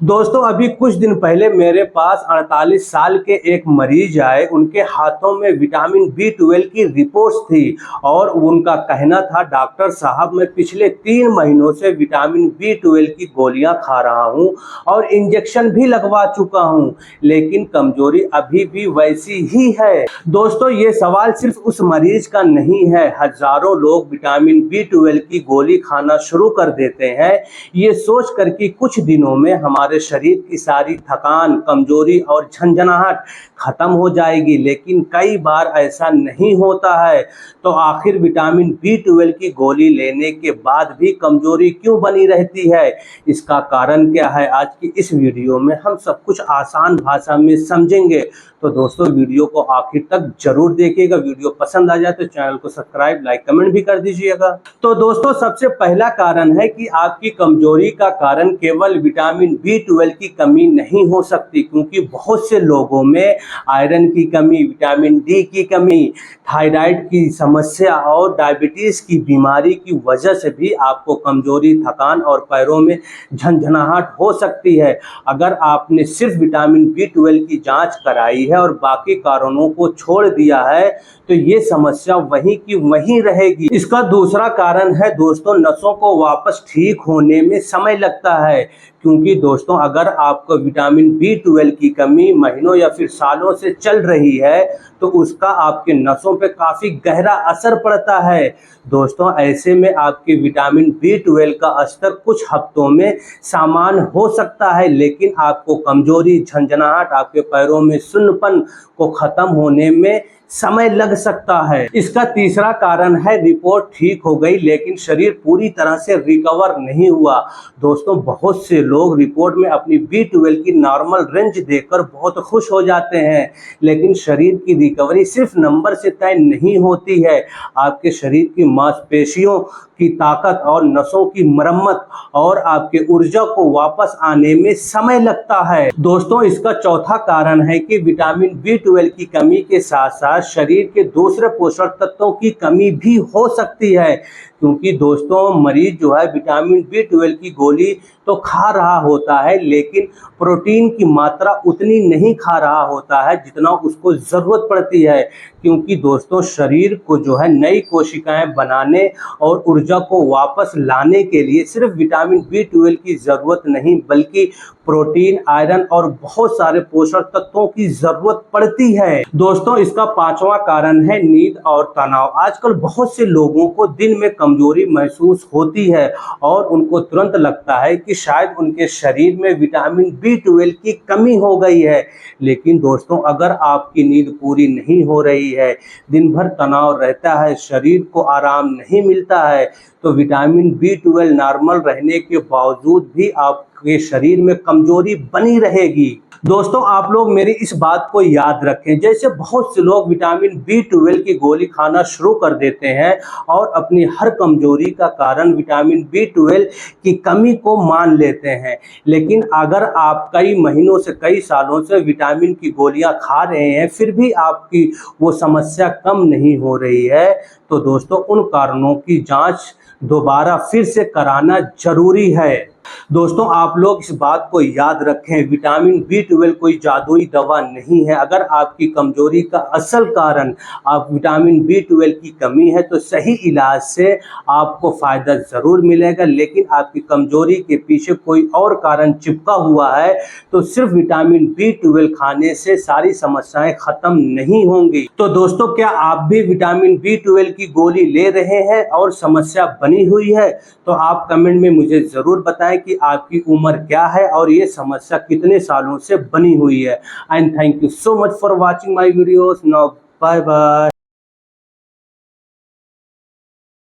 दोस्तों अभी कुछ दिन पहले मेरे पास 48 साल के एक मरीज आए। उनके हाथों में विटामिन B12 की रिपोर्ट्स थी और उनका कहना था, डॉक्टर साहब मैं पिछले 3 महीनों से विटामिन B12 की गोलियां खा रहा हूं और इंजेक्शन भी लगवा चुका हूं, लेकिन कमजोरी अभी भी वैसी ही है। दोस्तों ये सवाल सिर्फ उस मरीज का नहीं है, हजारों लोग विटामिन B12 की गोली खाना शुरू कर देते हैं ये सोच कर कि कुछ दिनों में हमारे शरीर की सारी थकान, कमजोरी और झंझनाहट खत्म हो जाएगी, लेकिन कई बार ऐसा नहीं होता है। तो आखिर विटामिन B12 की गोली लेने के बाद भी कमजोरी क्यों बनी रहती है, इसका कारण क्या है, आज की इस वीडियो में हम सब कुछ आसान भाषा में समझेंगे। तो दोस्तों वीडियो को आखिर तक जरूर देखिएगा। वीडियो पसंद आ जाए तो चैनल को सब्सक्राइब, लाइक, कमेंट भी कर दीजिएगा। तो दोस्तों सबसे पहला कारण है कि आपकी कमजोरी का कारण केवल विटामिन B12 की कमी नहीं हो सकती, क्योंकि बहुत से लोगों में आयरन की कमी, विटामिन D की कमी, थायराइड की समस्या और डायबिटीज की बीमारी की वजह से भी आपको कमजोरी, थकान और पैरों में झंझनाहट हो सकती है। अगर आपने सिर्फ विटामिन B12 की जांच कराई है और बाकी कारणों को छोड़ दिया है तो ये समस्या वहीं की वहीं रहेगी। इसका दूसरा कारण है दोस्तों, नसों को वापस ठीक होने में समय लगता है, क्योंकि दोस्तों अगर आपको विटामिन B12 की कमी महीनों या फिर सालों से चल रही है तो उसका आपके नसों पे काफी गहरा असर पड़ता है। दोस्तों ऐसे में आपके विटामिन B12 का स्तर कुछ हफ्तों में सामान्य हो सकता है, लेकिन आपको कमजोरी, झंझनाहट, आपके पैरों में सुन्नपन को खत्म होने में समय लग सकता है। इसका तीसरा कारण है, रिपोर्ट ठीक हो गई लेकिन शरीर पूरी तरह से रिकवर नहीं हुआ। दोस्तों बहुत से लोग रिपोर्ट में अपनी B12 की नॉर्मल रेंज देखकर बहुत खुश हो जाते हैं, लेकिन शरीर की रिकवरी सिर्फ नंबर से तय नहीं होती है। आपके शरीर की मांसपेशियों की ताकत और नसों की मरम्मत और आपके ऊर्जा को वापस आने में समय लगता है। दोस्तों इसका चौथा कारण है कि विटामिन B12 की कमी के साथ साथ शरीर के दूसरे पोषक तत्वों की कमी भी हो सकती है, क्योंकि दोस्तों मरीज जो है विटामिन B12 की गोली तो खा रहा होता है, लेकिन प्रोटीन की मात्रा उतनी नहीं खा रहा होता है जितना उसको ज़रूरत पड़ती है, क्योंकि दोस्तों शरीर को जो है नई कोशिकाएं बनाने और ऊर्जा को वापस लाने के लिए सिर्फ विटामिन B12 की ज़रूरत नहीं बल्कि प्रोटीन, आयरन और बहुत सारे पोषक तत्वों की ज़रूरत पड़ती है। दोस्तों इसका पांचवा कारण है नींद और तनाव। आजकल बहुत से लोगों को दिन में कमजोरी महसूस होती है और उनको तुरंत लगता है कि शायद उनके शरीर में विटामिन B12 की कमी हो गई है, लेकिन दोस्तों अगर आपकी नींद पूरी नहीं हो रही है, दिन भर तनाव रहता है, शरीर को आराम नहीं मिलता है, तो विटामिन B12 नॉर्मल रहने के बावजूद भी आपके शरीर में कमजोरी बनी रहेगी। दोस्तों आप लोग मेरी इस बात को याद रखें, जैसे बहुत से लोग विटामिन B12 की गोली खाना शुरू कर देते हैं और अपनी हर कमजोरी का कारण विटामिन B12 की कमी को मान लेते हैं, लेकिन अगर आप कई महीनों से, कई सालों से विटामिन की गोलियां खा रहे हैं फिर भी आपकी वो समस्या कम नहीं हो रही है, तो दोस्तों उन कारणों की जांच दोबारा फिर से कराना जरूरी है। दोस्तों आप लोग इस बात को याद रखें, विटामिन B12 कोई जादुई दवा नहीं है। अगर आपकी कमजोरी का असल कारण आप विटामिन B12 की कमी है तो सही इलाज से आपको फायदा जरूर मिलेगा, लेकिन आपकी कमजोरी के पीछे कोई और कारण चिपका हुआ है तो सिर्फ विटामिन B12 खाने से सारी समस्याएं खत्म नहीं होंगी। तो दोस्तों क्या आप भी विटामिन B12 की गोली ले रहे हैं और समस्या बनी हुई है? तो आप कमेंट में मुझे जरूर बताएं कि आपकी उम्र क्या है और ये समस्या कितने सालों से बनी हुई है। And thank you so much for watching my videos. Now bye bye.